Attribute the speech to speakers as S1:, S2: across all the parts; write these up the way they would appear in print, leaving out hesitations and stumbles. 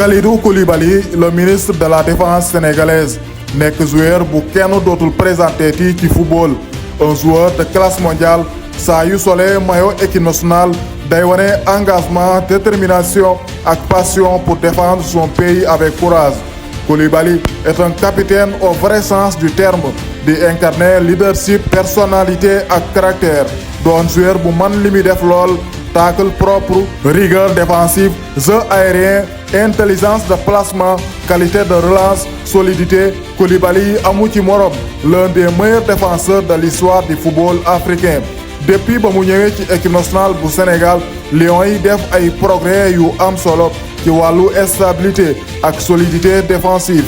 S1: Kalidou Koulibaly le ministre de la défense sénégalaise nekk joueur bu kenn dootul présenté ci football un joueur de classe mondiale saa yu solee maillot équipe nationale day wane engagement détermination ak passion pour défendre son pays avec courage. Koulibaly est un capitaine au vrai sens du terme di incarner leadership personnalité ak caractère doon joueur bu man li muy def lool tacle propre rigueur défensive jeu aérien intelligence de placement qualité de relance solidité Koulibaly amu ci morom l'un des meilleurs défenseurs de l'histoire du football africain. Depuis ba mu ñëwee ci équipe nationale bu Sénégal Lions yi def ay progrès yu am solo ci wàllu stabilité ak solidité défensive.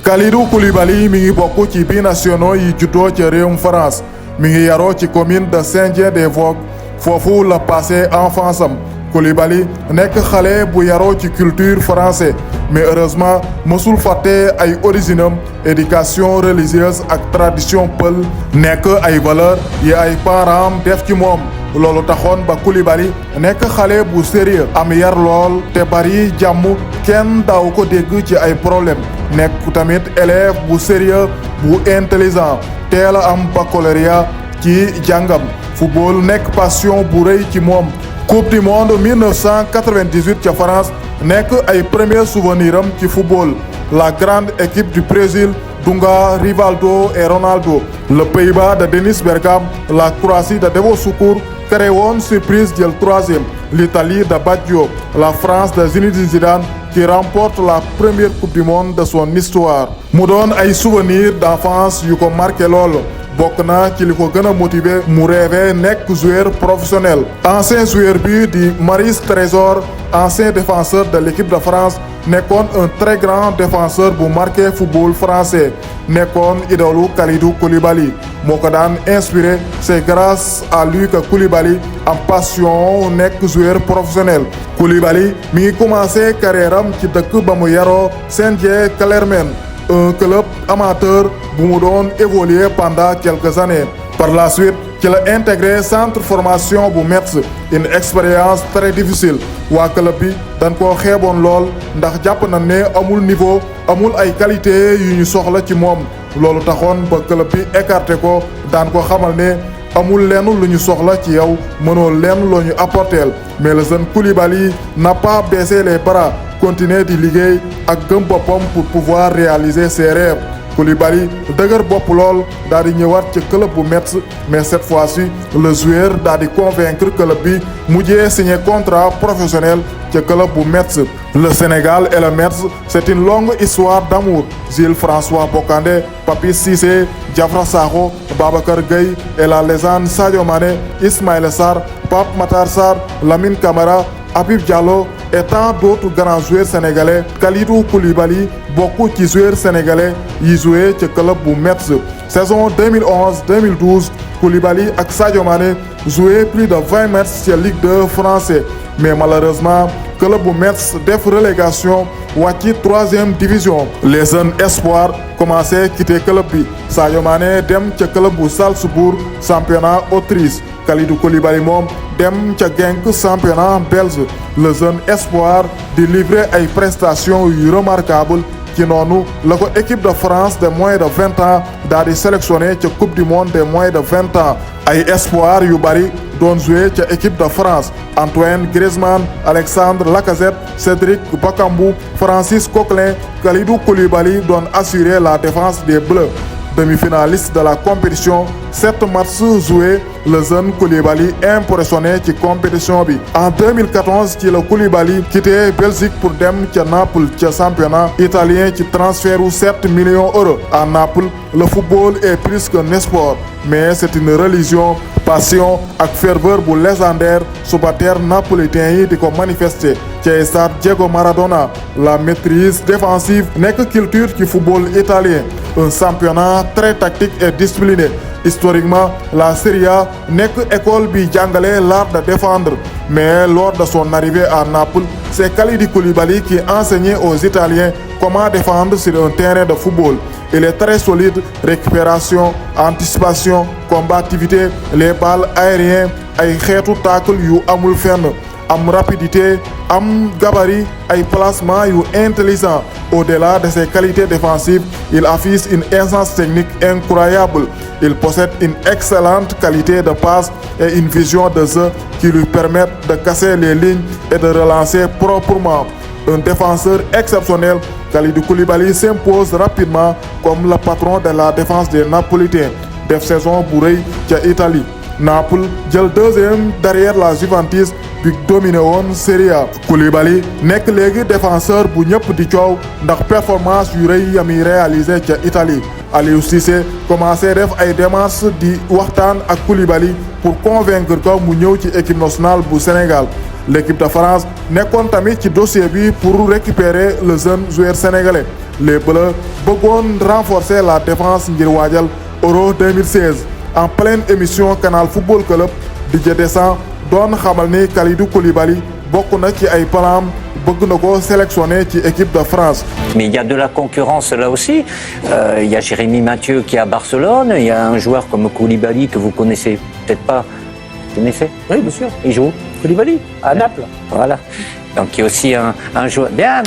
S1: Kalidou Koulibaly mi ngi bokk ci binationaux yi juddoo ci réewum France mi ngi yaroo ci commune de Saint-Dié-des-Vosges foofu la passé enfance am Koulibaly nekk xale bu yaroo ci culture français mais heureusement mësul fàtte ay origine am éducation religieuse ak tradition pël nekk ay valeur yi ay parents def ci moom loolu taxoon ba Koulibaly nekk xale bu sérieux am yar lool te bari jàmm kenn daaw ko dégg ci ay problème nekk tamit élève bu sérieux bu intelligent teel a am baccalauréat ci jàngam football nekk passion bu rëy ci moom. Coupe du monde 1998 ca France nekk ay premier souvenir am ci football la grande équipe du Brésil Dunga Rivaldo et Ronaldo le Pays-Bas de Dennis Bergkamp la Croatie de Devo Šuker créé woon surprise jël troisième l'Italie de Baggio la France de Zinedine Zidane qui remporte la première coupe du monde de son histoire mu doon ay souvenirs d'enfance yu ko marqué lool bokk na ci li ko gën a motivé mu rêvé nekk joueur professionnel ancien joueur bi di Maurice Trésor ancien défenseur de l'équipe de France nekkoon un très grand défenseur bu marqué football français nekkoon idolu Kalidou Koulibaly moo ko daan inspiré c'est grâce à lui que Koulibaly am passion nekk joueur professionnel Koulibaly mi ngi commencé carrière am ci dëkk ba mu yaroo Saint-Dié-Clermont un club amateur bu mu doon évoluer pendant quelques années par la suite ci la intégré centre formation bu Metz une expérience très difficile waa club bi dañ koo xeeboon lool ndax jàpp na ne amul niveau amul ay qualité yu ñu soxla ci moom loolu taxoon ba club bi écarté ko daan ko xamal ne amul lenn lu ñu soxla ci yow mënoo lenn loo ñu apporteel mais le jeune Koulibaly n'a pas baissé les bras continuer di liggéey ak gëm boppam pour pouvoir réaliser ses rêves Koulibaly dëgër bopp lool daal di ñëwaat ci club bu Metz mais cette fois-ci le joueur daal di convaincre club bi mujjee signé contrat professionnel ci club bu Metz. Le Sénégal et le Metz c'est une longue histoire d'amour Jules François Bocandé Papis Cissé Diafra Sakho Babacar Gueye et la légende Sadio Mané Ismaïla Sarr Pape Matar Sarr Lamine Camara Habib Diallo et tant d'autres grands joueurs sénégalais Kalidou Koulibaly bokk ci joueurs sénégalais yi joué ci club bu Metz saison 2011-2012 Koulibaly ak Sadio Mané joué plus de 20 matchs ci Ligue 2 français mais malheureusement club bu Metz def relégation wàcc troisième division les jeunes espoirs commencé quitter club bi Sadio Mané dem ca club bu Salzbourg championnat Autriche Kalidou Koulibaly moom dem ca Genk championnat belge le jeune espoir di livrer ay prestations yu remarquables ci noonu la ko équipe de France de moins de 20 ans daal di sélectionné ca coupe du monde des moins de 20 ans ay espoir yu bari doon joué ca équipe de France Antoine Griezmann Alexandre Lacazette Cédric Bakambu Francis Coquelin Kalidou Koulibaly doon assurer la défense des Bleus demi-finaliste de la compétition 7 matchs joués le jeune Koulibaly impressionné ci compétition bi en 2014 ci la Koulibaly quitté Belgique pour dem ca Naples ca championnat italien ci transfert u 7 millions d'euros à Naples le football est plus qu'un sport mais c'est une religion passion ak ferveur bu légendaire supporters napolitains yi di ko manifester ca stade Diego Maradona la maîtrise défensive nekk culture ci football italien un championnat très tactique et discipliné historiquement la Serie A nekk école bi jàngale l'art de défendre mais lors de son arrivée à Naples c'est Kalidou Koulibaly qui enseignait aux Italiens comment défendre sur un terrain de football Il est très solide, récupération, anticipation, combativité, les balles aériennes, ay xeetu tackle yu amul fenn, am rapidité, am gabarit, ay placement yu intelligent. Au-delà de ses qualités défensives, il affiche une aisance technique incroyable. Il possède une excellente qualité de passe et une vision de jeu qui lui permettent de casser les lignes et de relancer proprement. Un défenseur exceptionnel, Kalidou Koulibaly s'impose rapidement comme le patron de la défense des Napolitains. Def saison bu rëy ca Italie. Naples jël deuxième derrière la Juventus bi dominé woon Serie A. Koulibaly nekk léegi défenseur bu ñëpp di coow ndax performance yu rëy yami réalisé ca Italie. Aliou Cissé commencé def ay démarches di waxtaan ak Koulibaly pour convaincre ko mu ñëw ci équipe nationale bu Sénégal. L'équipe de France nekkoon tamit ci dossier bi pour récupérer le jeune joueur sénégalais. Les Bleus bëggoon renforcer la défense ngir waajal Euro 2016. En pleine émission Canal Football Club, Didier Deschamps doon xamal ni Kalidou Koulibaly bokk na ci ay plan bëgg na ko sélectionner ci équipe de France.
S2: Mais il y a de la concurrence là aussi. Il y a Jérémy Mathieu qui est à Barcelone. Il y a un joueur comme Koulibaly que vous connaissez peut-être pas. Vous connaissez?
S3: Oui, bien sûr.
S2: Il joue
S3: Koulibaly, à Naples.
S2: Voilà. Donc il y a aussi un joueur. Bien.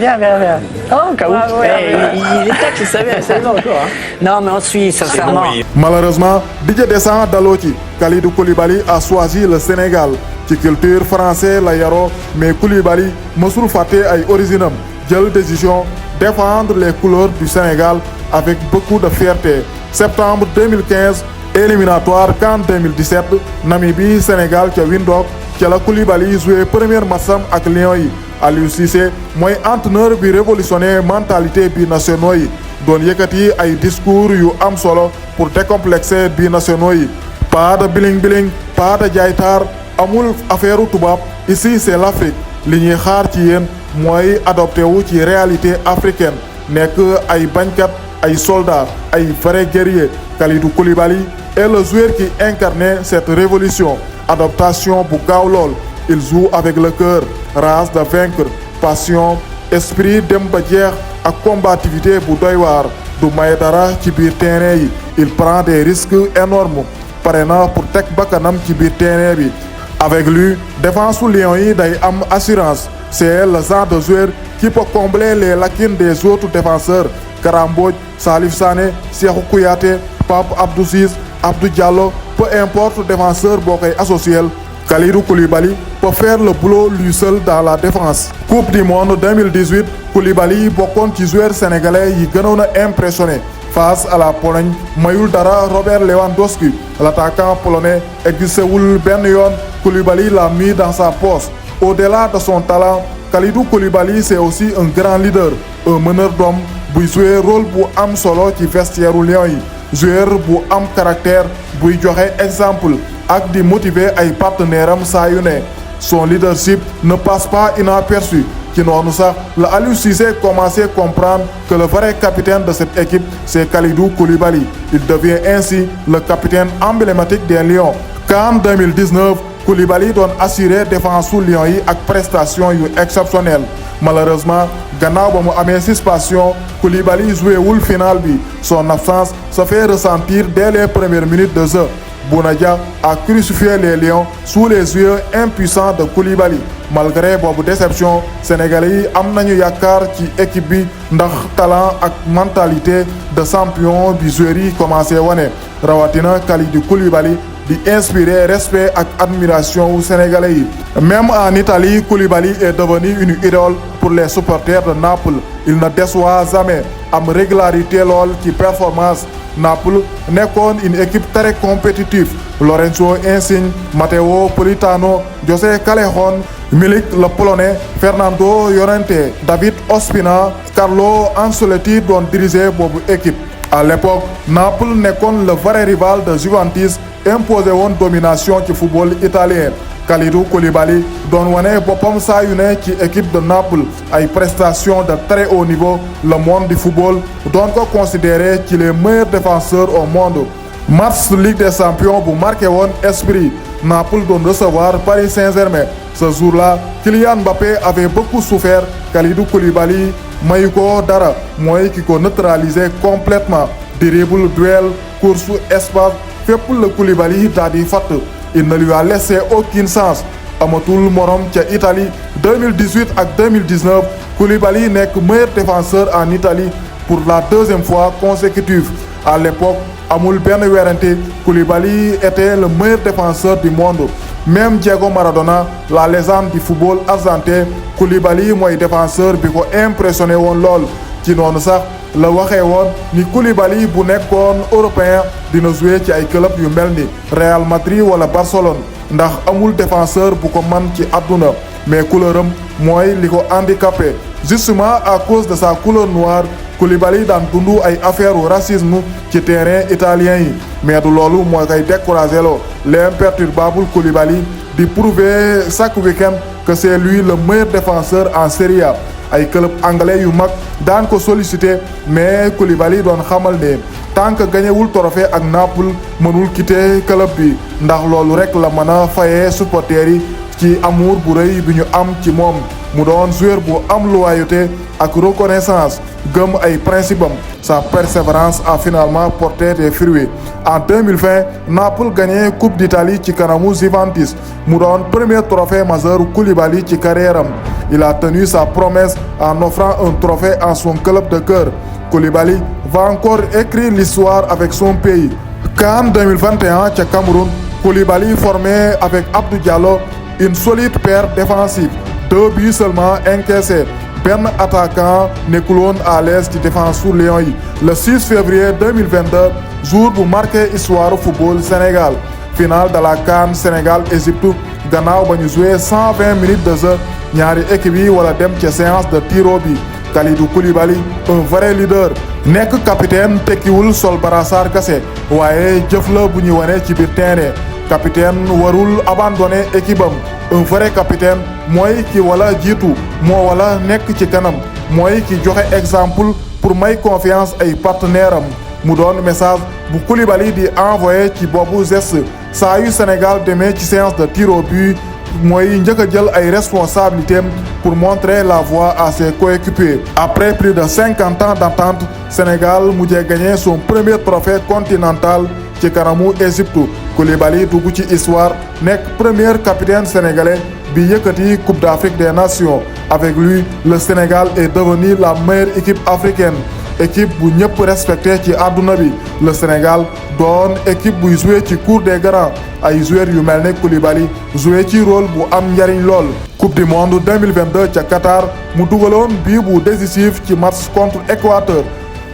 S2: Oh, Kaou.
S3: Il est tac, il savait encore. Hein.
S2: Non, mais on suit, sincèrement.
S1: Malheureusement, Didier Deschamps daloo ci. Kalidou Koulibaly a choisi le Sénégal. Ci culture française la yaroo, mais Koulibaly mësul fàtte ay originam. Jël décision défendre les couleurs du Sénégal avec beaucoup de fierté. Septembre 2015, éliminatoire CAN 2017, Namibie Sénégal ca Windhoek. ca la Koulibaly joué première matcham ak Lions yi. Aliou Cissé mooy entraîneur bi révolutionné mentalité bi nationaux yi doon yëkkati ay discours yu am solo pour décomplexer bi nationaux yi. Pas de biling pas de jaaytaar amul affaire tubaab ici c'est l'Afrique li ñuy xaar ci yéen mooy adopté wu ci réalité africaine nekk ay bañkat ay soldats ay vrais guerriers. Kalidou Koulibaly est le joueur qui incarnait cette révolution. Adaptation bu gaaw lool, il joue avec le cœur, rage de vaincre, passion, esprit dem ba jeex ak combativité bu doy waar. Du may dara ci biir terrain yi, il prend des risques énormes. Pare na pour teg bakkanam ci biir terrain bi. Avec lui, défense su Lions yi day am assurance. C'est le genre de joueur qui peut combler les lacunes des autres défenseurs. Kara Mbodj, Salif Sané, Cheikhou Kouyaté, Pape Abdou Ciss, Abdou Diallo, peu importe défenseur boo koy associé, Kalidou Koulibaly peut faire le boulot lui seul dans la défense. Coupe du monde 2018, Koulibaly bokkoon ci joueur sénégalais yi gënoon a impressionné. Face à la Pologne, mayul dara Robert Lewandowski. L'attaquant polonais existewul benn yoon, Koulibaly l'a mis dans sa poche. Au-delà de son talent, Kalidou Koulibaly c'est aussi un grand leader, un meneur d'hommes buy jouer rôle bu am solo ci vestiaire u Lions yi. Joueur bu am caractère buy joxe exemple ak di motiver ay partenaires am saa yu ne. Son leadership ne passe pas inaperçu. Ci noonu sax la Aliou Cissé commencé comprendre que le vrai capitaine de cette équipe c'est Kalidou Koulibaly. Il devient ainsi le capitaine emblématique des Lions. CAN 2019, Koulibaly doon assurer défense su Lions yi ak prestation yu exceptionnelle. Malheureusement, gannaaw ba mu amee suspension, Koulibaly joué wul final bi. Son absence se fait ressentir dès les premières minutes de jeu. Bouna Dia a crucifié les Lions sous les yeux impuissants de Koulibaly. Malgré boobu déception, Sénégalais yi am nañu yaakaar ci équipe bi ndax talent ak mentalité de champion bi joueur yi commencé wane. Rawatina Kalidou Koulibaly di inspirer respect ak admiration wu Sénégalais yi. Même en Italie, Koulibaly est devenu une idole pour les supporters de Naples. Il ne déçoit jamais, am régularité lool ci performance. Naples nekkoon une équipe très compétitive. Lorenzo Insigne, Matteo Politano, José Callejon, Milik le Polonais, Fernando Llorente, David Ospina, Carlo Ancelotti doon diriger boobu équipe. À l'époque, Naples nekkoon le vrai rival de Juventus, imposé woon domination ci football italien. Kalidou Koulibaly doon wane boppam saa yu ne ci équipe de Naples ay prestations de très haut niveau. Le monde du football doon ko considéré ci les meilleurs défenseurs au monde. Match Ligue des Champions bu marqué woon esprit Naples doon recevoir Paris Saint-Germain. Ce jour-là, Kylian Mbappé avait beaucoup souffert. Kalidou Koulibaly mayu ko dara mooy ki ko neutraliser complètement. Dribble, duel, course, espace, fépp la Koulibaly daal di fatt. Il ne lui a laissé aucune chance. Amatul morom ca Italie 2018 ak 2019 Koulibaly nekk meilleur défenseur en Italie pour la deuxième fois consécutive. À l'époque amul benn werante Koulibaly était le meilleur défenseur du monde. Même Diego Maradona, la légende du football argentin, Koulibaly mooy défenseur bi ko impressionné woon lool. ci noonu sax la waxee woon ni Koulibaly bu nekkoon européen dina jouer ci ay club yu mel ni Real Madrid wala Barcelone ndax amul défenseur bu ko man ci àdduna mais couleuram mooy li ko handicapé. Justement à cause de sa couleur noire Koulibaly daan dundu ay affaire u racisme ci terrain italien yi mais du loolu mooy koy découragé loo l'imperturbable Koulibaly di prouver chaque week-end que c'est lui le meilleur défenseur en Serie A. ay club anglais yu mag daan ko sollicité mais Koulibaly doon xamal ne tant que gañewul trophée ak Naples mënul quitter club bi ndax loolu rek la mën a fayee supporters yi ci amour bu rëy bi ñu am ci moom mu doon joueur bu am loyauté ak reconnaissance gëm ay principe am. Sa persévérance a finalement porté des fruits. En 2020 Naples gagné Coupe d'Italie ci kanamu Juventus mu doon premier trophée majeur Koulibaly ci carrière am. Il a tenu sa promesse en offrant un trophée à son club de cœur. Koulibaly va encore écrire l'histoire avec son pays. CAN 2021 ca Cameroun Koulibaly formé avec Abdou Diallo une solide paire défensive. 2 buts seulement encaissés. benn attaquant nekkul woon à l'aise ci défense su Lions yi. Le 6 février 2022 jour bu marqué histoire football Sénégal. Finale de la CAN Sénégal-Égypte gannaaw ba ñu joué 120 minutes de jeu ñaari équipe yi wala dem ca séance de tiro bi. Kalidou Koulibaly un vrai leader. nekk capitaine tekkiwul sol brassard kase waaye jëf la bu ñu wane ci biir terrain. Capitaine warul abandonner équipe am. Un vrai capitaine mooy ki wala jiitu moo wala nekk ci kanam mooy ki joxe exemple pour may confiance ay partenaire am mu doon message bu Koulibaly di envoyé ci boobu geste saa yu Sénégal demee ci séance de tir au but mooy njëkk a jël ay responsabilités pour montrer la voie à ses coéquipiers. Après plus de 50 ans d'attente Sénégal mujjee gagné son premier trophée continental ci kanamu Égypte. Koulibaly dugg ci histoire nekk premier capitaine sénégalais bi yëkkati Coupe d'Afrique des Nations. Avec lui le Sénégal est devenu la meilleure équipe africaine. équipe bu ñëpp respecté ci àdduna bi. Le Sénégal doon équipe buy joué ci cour des grands ay joueurs yu mel ne Koulibaly joué ci rôle bu am njariñ lool. Coupe du monde 2022 ca Qatar mu dugaloon bii bu décisif ci match contre Équateur.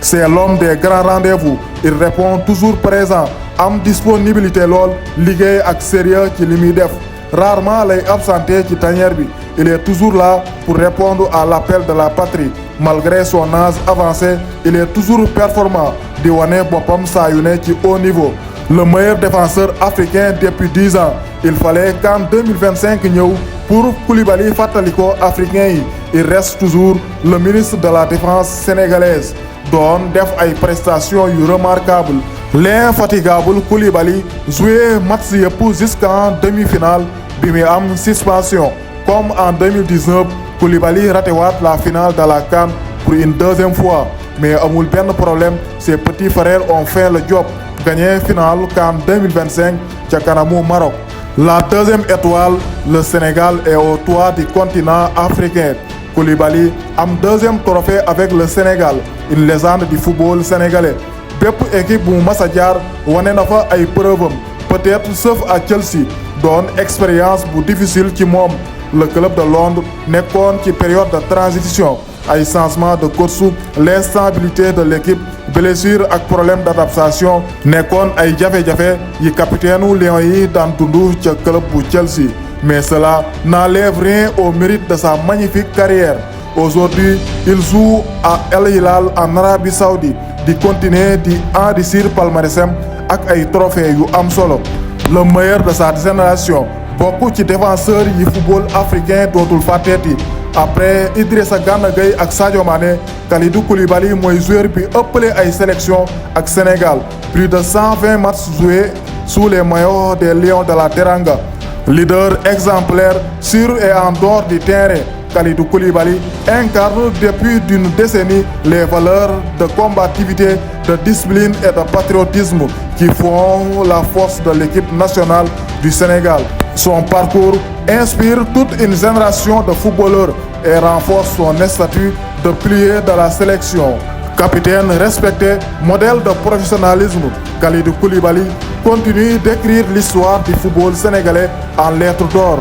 S1: C'est l'homme des grands rendez-vous. Il répond toujours présent am disponibilité lool liggéey ak sérieux ci li muy def. Rarement lay absenté ci tanière bi. Il est toujours là pour répondre à l'appel de la patrie. Malgré son âge avancé, il est toujours performant di wane boppam saa yu ne ci haut niveau. Le meilleur défenseur africain depuis 10 ans. Il fallait qu'en 2025 ñëw pour Koulibaly fàttali ko africain yi. Il reste toujours le ministre de la défense sénégalaise. doon def ay prestations yu remarquables. L'infatigable Koulibaly joué match yëpp jusqu'en demi-finale bi muy am suspension. Comme en 2019 Koulibaly ratewaat la finale de la CAN pour une deuxième fois mais amul benn problème ses petits frères ont fait le job gagné finale CAN 2025 ca kanamu Maroc. La deuxième étoile le Sénégal est au toit du continent africain. Koulibaly am deuxième trophée avec le Sénégal une légende du football sénégalais. bépp équipe bu mas a jaar wane na fa ay preuve am peut-être sauf à Chelsea doon expérience bu difficile ci moom. Le club de Londres nekkoon ci période de transition ay changement de coach l'instabilité de l'équipe blessure ak problème d'adaptation nekkoon ay jafe-jafe yi capitaine u Lions yi daan dund ca club bu Chelsea. Mais cela n'enlève rien au mérite de sa magnifique carrière. Aujourd'hui il joue à El Hilal en Arabie Saoudite di continuer di enrichir palmarèsam ak ay trophées yu am solo. Le meilleur de sa génération bokk ci défenseur yi football africain dootul fàtteeti. Après Idrissa Gana Gueye ak Sadio Mané Kalidou Koulibaly mooy joueur bi ëppale ay sélection ak Sénégal plus de 120 matchs joués sous les maillots des Lions de la Teranga. Leader exemplaire sur et en dehors du terrain, Kalidou Koulibaly incarne depuis d'une décennie les valeurs de combativité, de discipline et de patriotisme qui font la force de l'équipe nationale du Sénégal. Son parcours inspire toute une génération de footballeurs et renforce son statut de pilier de la sélection. Capitaine respecté, modèle de professionnalisme, Kalidou Koulibaly continue d'écrire l'histoire du football sénégalais en lettres d'or.